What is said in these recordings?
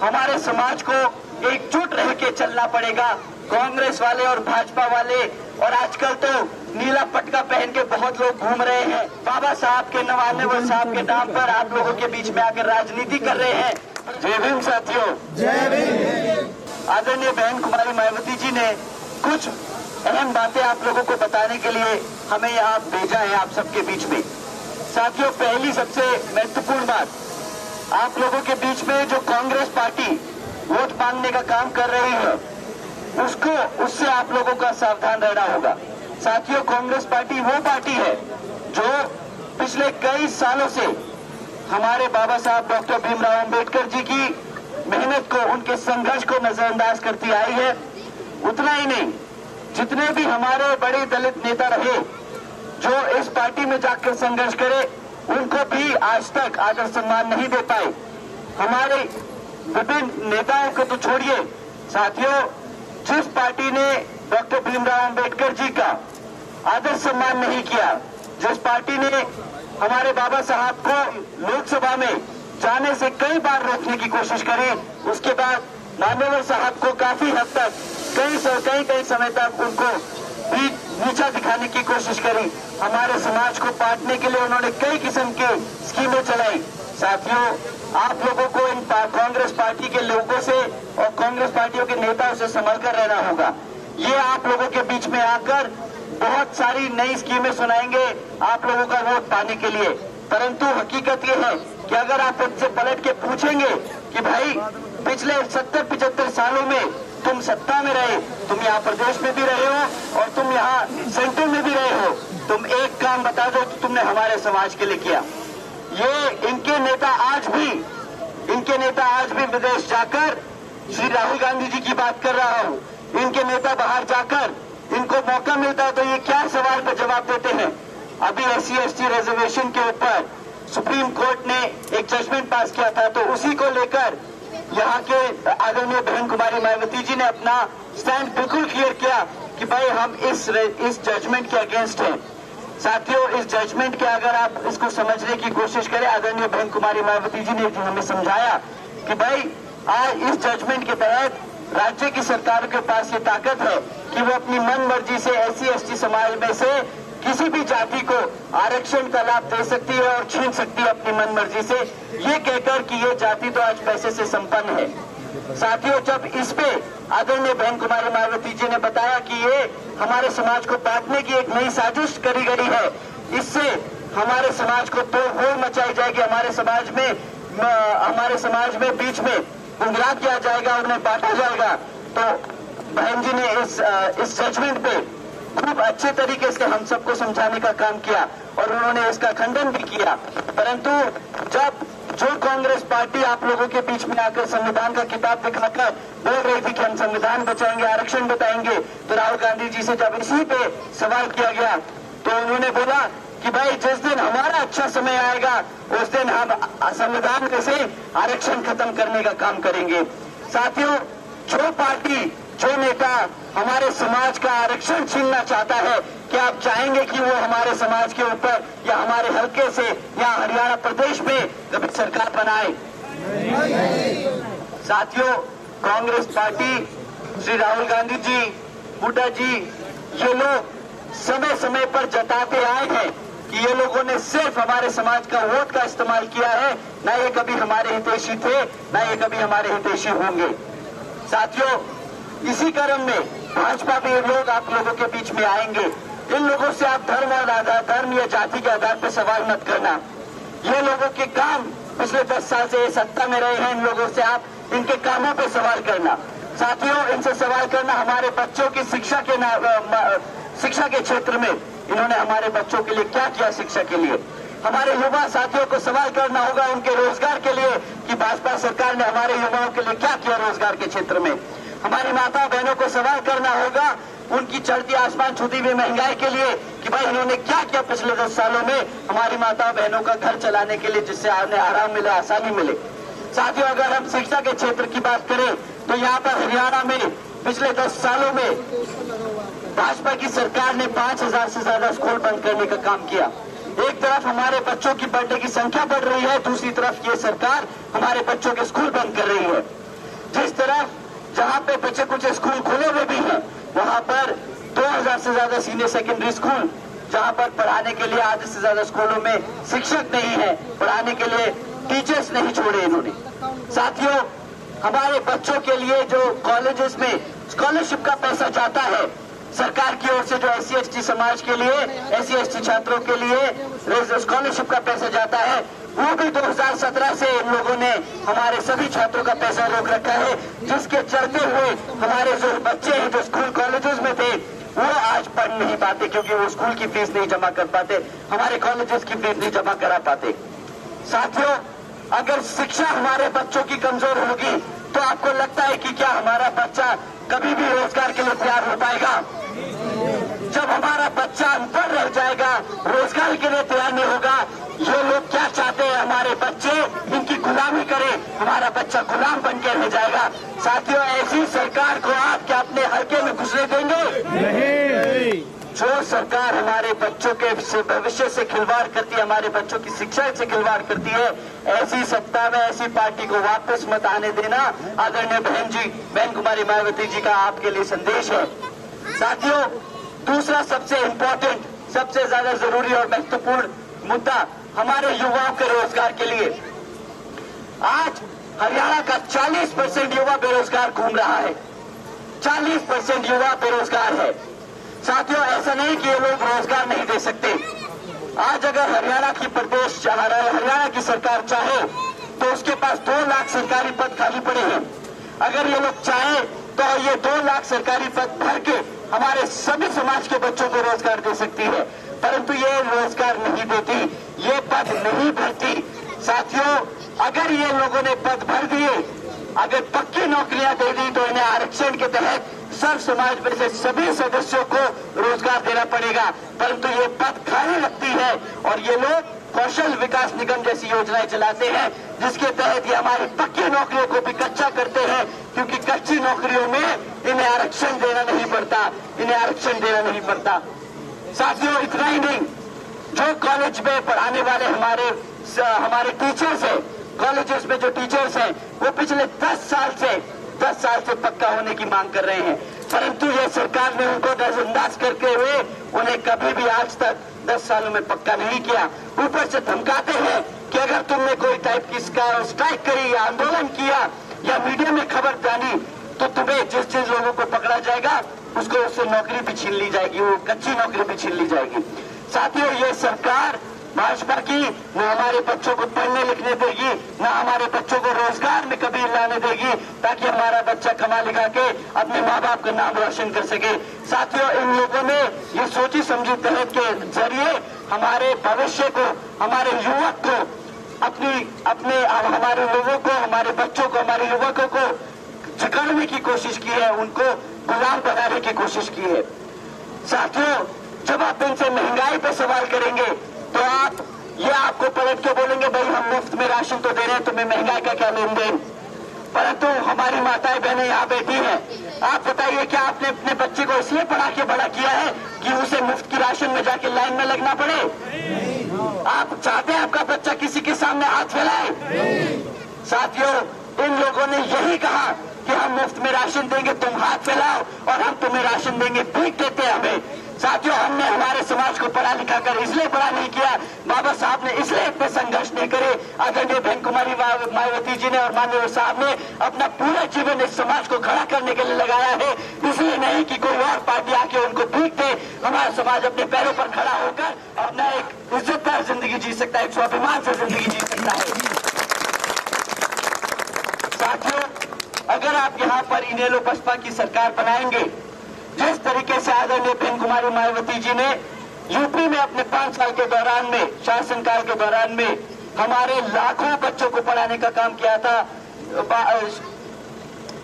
हमारे समाज को एकजुट रह के चलना पड़ेगा। कांग्रेस वाले और भाजपा वाले और आजकल तो नीला पटका पहन के बहुत लोग घूम रहे हैं, बाबा साहब के नवानवे साहब के नाम पर आप लोगों के बीच में आकर राजनीति कर रहे हैं। जय भीम साथियों, जय भीम। आदरणीय बहन कुमारी मायावती जी ने कुछ अहम बातें आप लोगों को बताने के लिए हमें यहाँ भेजा है आप सबके बीच में। साथियों, पहली सबसे महत्वपूर्ण बात, आप लोगों के बीच में जो कांग्रेस पार्टी वोट मांगने का काम कर रही है उससे आप लोगों का सावधान रहना होगा। साथियों, कांग्रेस पार्टी वो पार्टी है जो पिछले कई सालों से हमारे बाबा साहब डॉक्टर भीमराव अंबेडकर जी की मेहनत को, उनके संघर्ष को नजरअंदाज करती आई है। उतना ही नहीं, जितने भी हमारे बड़े दलित नेता रहे जो इस पार्टी में जाकर संघर्ष करे, उनको भी आज तक आदर सम्मान नहीं दे पाए। हमारे विभिन्न नेताओं को तो छोड़िए साथियों, जिस पार्टी ने डॉक्टर भीमराव अंबेडकर जी का आदर सम्मान नहीं किया, जिस पार्टी ने हमारे बाबा साहब को लोकसभा में जाने से कई बार रोकने की कोशिश करी, उसके बाद मान्यवर साहब को काफी हद तक कई समय तक उनको भी नीचा दिखाने की कोशिश करी, हमारे समाज को बांटने के लिए उन्होंने कई किस्म की स्कीमें चलाई। साथियों, आप लोगों को इन कांग्रेस पार्टी के लोगों से और कांग्रेस पार्टियों के नेताओं से संभल कर रहना होगा। ये आप लोगों के बीच में आकर बहुत सारी नई स्कीमें सुनाएंगे आप लोगों का वोट पाने के लिए, परंतु हकीकत ये है कि अगर आप इनसे पलट के पूछेंगे कि भाई पिछले 70-75 सालों में तुम सत्ता में रहे, तुम यहाँ प्रदेश में भी रहे हो और तुम यहाँ सेंटर में भी रहे हो, तुम एक काम बता दो तो तुमने हमारे समाज के लिए किया। ये इनके नेता आज भी विदेश जाकर, श्री राहुल गांधी जी की बात कर रहा हूँ, इनके नेता बाहर जाकर इनको मौका मिलता है तो ये क्या सवाल पर जवाब देते हैं। अभी SC/ST रिजर्वेशन के ऊपर सुप्रीम कोर्ट ने एक जजमेंट पास किया था, तो उसी को लेकर यहाँ के आदरणीय बहन कुमारी मायावती जी ने अपना स्टैंड बिल्कुल क्लियर किया कि भाई हम इस जजमेंट के अगेंस्ट हैं। साथियों, इस जजमेंट के अगर आप इसको समझने की कोशिश करें, आदरणीय बहन कुमारी मायावती जी ने हमें समझाया कि भाई आज इस जजमेंट के तहत राज्य की सरकार के पास ये ताकत है कि वो अपनी मन मर्जी से SC/ST समाज में से किसी भी जाति को आरक्षण का लाभ दे सकती है और छीन सकती है अपनी मन मर्जी से, ये कहकर कि ये जाति तो आज पैसे से संपन्न है। साथियों, जब इस पे आदरणीय बहन कुमारी मायावती जी ने बताया कि ये हमारे समाज को बांटने की एक नई साजिश करी गई है, इससे हमारे समाज को तोड़ मचाई जाएगी, हमारे समाज में बीच में गुमराह किया जाएगा, उन्हें बांटा जाएगा, तो बहन जी ने इस जजमेंट पे खूब अच्छे तरीके से हम सबको समझाने का काम किया और उन्होंने इसका खंडन भी किया। परंतु जब जो कांग्रेस पार्टी आप लोगों के बीच में आकर संविधान का किताब दिखाकर बोल रही थी कि हम संविधान बचाएंगे, आरक्षण बताएंगे, तो राहुल गांधी जी से जब इसी पे सवाल किया गया तो उन्होंने बोला कि भाई जिस दिन हमारा अच्छा समय आएगा उस दिन हम संविधान में से आरक्षण खत्म करने का काम करेंगे। साथियों, जो पार्टी, जो नेता हमारे समाज का आरक्षण छीनना चाहता है, क्या आप चाहेंगे कि वो हमारे समाज के ऊपर या हमारे हल्के से या हरियाणा प्रदेश में कभी सरकार बनाए? साथियों, कांग्रेस पार्टी, श्री राहुल गांधी जी, हुड्डा जी, ये लोग समय समय पर जताते आए हैं कि ये लोगों ने सिर्फ हमारे समाज का वोट का इस्तेमाल किया है, ना ये कभी हमारे हितैषी थे, ना ये कभी हमारे हितैषी होंगे। साथियों, इसी क्रम में भाजपा के लोग आप लोगों के बीच में आएंगे। इन लोगों से आप धर्म या जाति के आधार पर सवाल मत करना। ये लोगों के काम, पिछले 10 साल से ये सत्ता में रहे हैं, इन लोगों से आप इनके कामों पे सवाल करना। साथियों, इनसे सवाल करना हमारे बच्चों की शिक्षा के क्षेत्र में इन्होंने हमारे बच्चों के लिए क्या किया, शिक्षा के लिए। हमारे युवा साथियों को सवाल करना होगा उनके रोजगार के लिए कि भाजपा सरकार ने हमारे युवाओं के लिए क्या किया रोजगार के क्षेत्र में। हमारी माता बहनों को सवाल करना होगा उनकी चढ़ती आसमान छूती हुई महंगाई के लिए कि भाई इन्होंने क्या किया पिछले 10 सालों में हमारी माता बहनों का घर चलाने के लिए, जिससे उन्हें आराम मिले, आसानी मिले। साथियों, अगर हम शिक्षा के क्षेत्र की बात करें तो यहाँ पर हरियाणा में पिछले 10 सालों में भाजपा की सरकार ने 5000 से ज्यादा स्कूल बंद करने का काम किया। एक तरफ हमारे बच्चों की बर्थडे की संख्या बढ़ रही है, दूसरी तरफ ये सरकार हमारे बच्चों के स्कूल बंद कर रही है। जिस तरफ जहां पे बच्चे कुछ स्कूल खुले हुए भी हैं, वहां पर 2000 से ज्यादा सीनियर सेकेंडरी स्कूल, जहां पर पढ़ाने के लिए आधे से ज्यादा स्कूलों में शिक्षक नहीं है, पढ़ाने के लिए टीचर्स नहीं छोड़े इन्होंने। साथियों, हमारे बच्चों के लिए जो कॉलेजेस में स्कॉलरशिप का पैसा जाता है सरकार की ओर से, जो SC/ST समाज के लिए, SC/ST छात्रों के लिए स्कॉलरशिप का पैसा जाता है, वो भी 2017 से इन लोगों ने हमारे सभी छात्रों का पैसा रोक रखा है, जिसके चलते हुए हमारे जो बच्चे हैं जो स्कूल कॉलेजेस में थे वो आज पढ़ नहीं पाते, क्योंकि वो स्कूल की फीस नहीं जमा कर पाते, हमारे कॉलेजेस की फीस नहीं जमा करा पाते। साथियों, अगर शिक्षा हमारे बच्चों की कमजोर होगी तो आपको लगता है कि क्या हमारा बच्चा कभी भी रोजगार के लिए तैयार हो पाएगा? जब हमारा बच्चा अनपढ़ रह जाएगा, रोजगार के लिए तैयार नहीं होगा, ये लोग क्या चाहते हैं? हमारे बच्चे इनकी गुलामी करें, हमारा बच्चा गुलाम बन के रह जाएगा। साथियों, ऐसी सरकार को आप क्या अपने हल्के में घुसने देंगे? नहीं। जो सरकार हमारे बच्चों के भविष्य से खिलवाड़ करती है, हमारे बच्चों की शिक्षा से खिलवाड़ करती है, ऐसी सत्ता में ऐसी पार्टी को वापस मत आने देना। आदरणीय बहन कुमारी मायावती जी का आपके लिए संदेश है। साथियों, दूसरा सबसे इम्पोर्टेंट, सबसे ज्यादा जरूरी और महत्वपूर्ण मुद्दा हमारे युवाओं के रोजगार के लिए। आज हरियाणा का 40% युवा बेरोजगार घूम रहा है, 40% युवा बेरोजगार है। साथियों, ऐसा नहीं कि ये लोग रोजगार नहीं दे सकते। आज अगर हरियाणा की सरकार चाहे तो उसके पास 2 लाख सरकारी पद खाली पड़े हैं। अगर ये लोग चाहे तो ये 2 लाख सरकारी पद भर के हमारे सभी समाज के बच्चों को रोजगार दे सकती है, परंतु ये रोजगार नहीं देती, ये पद नहीं भरती। साथियों, अगर ये लोगों ने पद भर दिए, अगर पक्की नौकरियां दे दी तो इन्हें आरक्षण के तहत सर्व समाज में से सभी सदस्यों को रोजगार देना पड़ेगा, परंतु ये पद खाली रखती है और ये लोग कौशल विकास निगम जैसी योजनाएं चलाते हैं, जिसके तहत ये हमारी पक्की नौकरियों को भी कच्चा करते हैं, क्योंकि कच्ची नौकरियों में इन्हें आरक्षण देना नहीं पड़ता, इन्हें आरक्षण देना नहीं पड़ता। साथियों, इतना ही नहीं, जो कॉलेज में पढ़ाने वाले हमारे टीचर्स हैं, कॉलेजेस में जो टीचर्स हैं, वो पिछले 10 साल से पक्का होने की मांग कर रहे हैं, परंतु ये सरकार ने उनको नजरअंदाज करते हुए उन्हें कभी भी आज तक 10 सालों में पक्का नहीं किया। ऊपर से धमकाते हैं कि अगर तुमने कोई टाइप की स्ट्राइक करी या आंदोलन किया या मीडिया में खबर जानी तो तुम्हें जिस लोगों को पकड़ा जाएगा उसको उससे नौकरी भी छीन ली जाएगी, वो कच्ची नौकरी भी छीन ली जाएगी। साथियों, ये सरकार भाजपा की न हमारे बच्चों को पढ़ने लिखने देगी, न हमारे बच्चों को रोजगार में कभी लाने देगी, ताकि हमारा बच्चा कमा लिखा के अपने माँ बाप का नाम रोशन कर सके। साथियों, इन लोगों ने ये सोची समझी तहत के जरिए हमारे भविष्य को, हमारे युवक को, हमारे लोगों को, हमारे बच्चों को, हमारे युवकों को जकड़ने की कोशिश की है, उनको गुलाम बनाने की कोशिश की है। साथियों, जब आप इनसे महंगाई पर सवाल करेंगे तो ये आपको पलट के बोलेंगे, भाई हम मुफ्त में राशन तो दे रहे हैं, तुम्हें महंगाई का क्या लेन देन। परंतु हमारी माताएं बहनें यहाँ बैठी हैं, आप बताइए क्या आपने अपने बच्चे को इसलिए पढ़ा के बड़ा किया है कि उसे मुफ्त की राशन में जाके लाइन में लगना पड़े? आप चाहते हैं आपका बच्चा किसी के सामने हाथ फैलाए? साथियों, इन लोगों ने यही कहा कि हम मुफ्त में राशन देंगे, तुम हाथ फैलाओ, और हम तुम्हें राशन देंगे, भीख देते हैं हमें। साथियों, हमने हमारे समाज को पढ़ा लिखा कर इसलिए बड़ा नहीं किया, बाबा साहब ने इसलिए इतने संघर्ष नहीं करे, आदरणीय बहन कुमारी मायावती जी ने और माननीय साहब ने अपना पूरा जीवन इस समाज को खड़ा करने के लिए लगाया है, इसलिए नहीं कि कोई और पार्टी आके उनको भीख दे। हमारा समाज अपने पैरों पर खड़ा होकर अपना एक इज्जतदार जिंदगी जी सकता है, एक स्वाभिमान से जिंदगी जी सकता है। साथियों, अगर आप यहाँ पर इनेलो बसपा की सरकार बनाएंगे, जिस तरीके से आदरणीय बहन कुमारी मायावती जी ने यूपी में अपने 5 साल के दौरान में, शासनकाल के दौरान में हमारे लाखों बच्चों को पढ़ाने का काम किया था,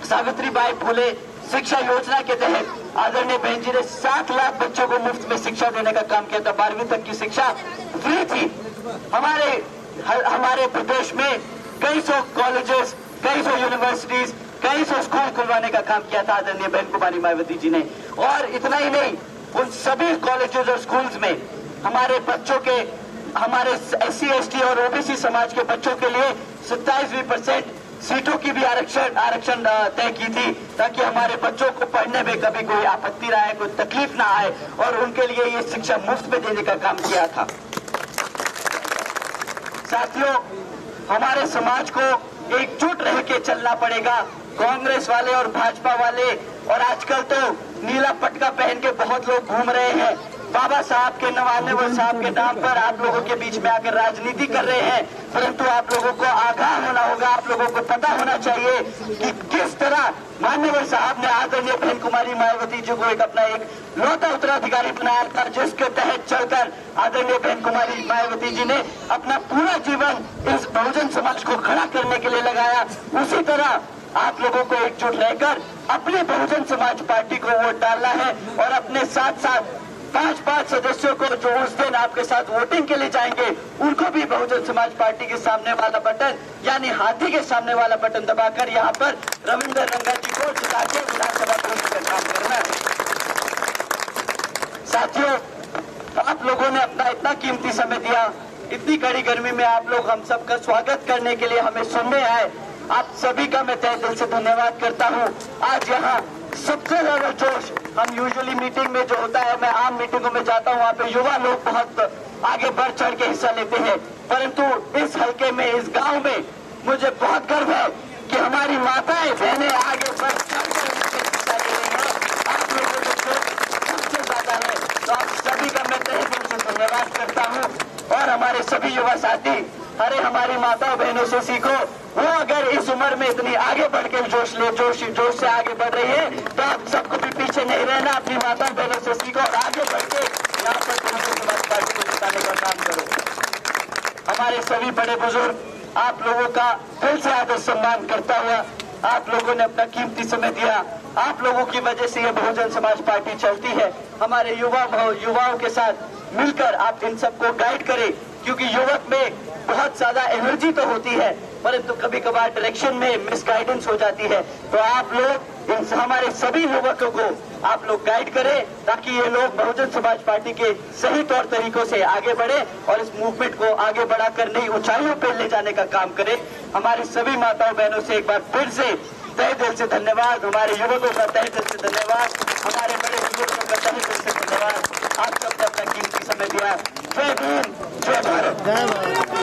सावित्रीबाई फुले शिक्षा योजना के तहत आदरणीय बहन जी ने 7 लाख बच्चों को मुफ्त में शिक्षा देने का काम किया था, 12वीं तक की शिक्षा फ्री थी। हमारे प्रदेश में कई सौ कॉलेजेस, कई सौ यूनिवर्सिटीज, कई सौ स्कूल खुलवाने का काम किया था आदरणीय बहन कुमारी मायावती जी ने। और इतना ही नहीं, उन सभी कॉलेजेस और स्कूल्स में हमारे बच्चों के, हमारे SC/ST और OBC समाज के बच्चों के लिए 27% सीटों की भी आरक्षण तय की थी, ताकि हमारे बच्चों को पढ़ने में कभी कोई आपत्ति ना आए, कोई तकलीफ ना आए, और उनके लिए ये शिक्षा मुफ्त में देने का काम किया था। साथियों, हमारे समाज को एकजुट रह के चलना पड़ेगा। कांग्रेस वाले और भाजपा वाले, और आजकल तो नीला पटका पहन के बहुत लोग घूम रहे हैं, बाबा साहब के नवान्नवे साहब के नाम पर आप लोगों के बीच में आकर राजनीति कर रहे हैं। परंतु आप लोगों को आगाह होना होगा, आप लोगों को पता होना चाहिए कि किस तरह माननीय साहब ने आदरणीय बहन कुमारी मायावती जी को अपना एक लौता उत्तराधिकारी बनाया था, जिसके तहत चलकर आदरणीय बहन कुमारी मायावती जी ने अपना पूरा जीवन इस बहुजन समाज को खड़ा करने के लिए लगाया। उसी तरह आप लोगों को एकजुट रहकर अपने बहुजन समाज पार्टी को वोट डालना है, और अपने साथ साथ 5 सदस्यों को जो उस दिन आपके साथ वोटिंग के लिए जाएंगे, उनको भी बहुजन समाज पार्टी के सामने वाला बटन, यानी हाथी के सामने वाला बटन दबाकर यहाँ पर रविंद्र रंगा जी को जिता के विधानसभा का काम करना है। साथियों, आप लोगों ने अपना इतना कीमती समय दिया, इतनी कड़ी गर्मी में आप लोग हम सबका स्वागत करने के लिए हमें सुनने आए। आप सभी का मैं तहे दिल से धन्यवाद करता हूँ। आज यहाँ सबसे ज्यादा जोश हम यूजुअली मीटिंग में जो होता है, मैं आम मीटिंगों में जाता हूँ, वहाँ पे युवा लोग बहुत आगे बढ़ चढ़ के हिस्सा लेते हैं, परंतु इस हल्के में, इस गांव में मुझे बहुत गर्व है कि हमारी माताएं बहनें आगे बढ़ चढ़ कर हिस्सा ले रही हैं। आप लोगों को सबसे ज्यादा है, तो आप सभी का मैं तहे दिल से धन्यवाद करता हूँ। और हमारे सभी युवा साथी, अरे हमारी माताओं बहनों से सीखो, वो अगर इस उम्र में इतनी आगे बढ़ के जोश से आगे बढ़ रही है, तो आप सबको भी पीछे नहीं रहना, अपनी माताओं बहनों से सीखो और आगे बढ़ के यहाँ पर बहुजन समाज पार्टी को जिताने का काम करो। हमारे सभी बड़े बुजुर्ग, आप लोगों का दिल से आदर सम्मान करता हुआ, आप लोगों ने अपना कीमती समय दिया। आप लोगों की वजह से ये बहुजन समाज पार्टी चलती है। हमारे युवाओं के साथ मिलकर आप इन सबको गाइड करें, क्योंकि युवक में बहुत ज्यादा एनर्जी तो होती है, परंतु कभी कभार डायरेक्शन में मिसगाइडेंस हो जाती है। तो आप लोग हमारे सभी युवकों को आप लोग गाइड करें, ताकि ये लोग बहुजन समाज पार्टी के सही तौर तरीकों से आगे बढ़े और इस मूवमेंट को आगे बढ़ाकर नई ऊंचाइयों पर ले जाने का काम करें। हमारी सभी माताओं बहनों से एक बार फिर से तहे दिल से धन्यवाद, हमारे युवकों का तहे दिल से धन्यवाद, हमारे बड़े बुजुर्गों का तहे दिल से धन्यवाद। आप सबने अपना कीमती समय दिया। जय भीम, जय भारत।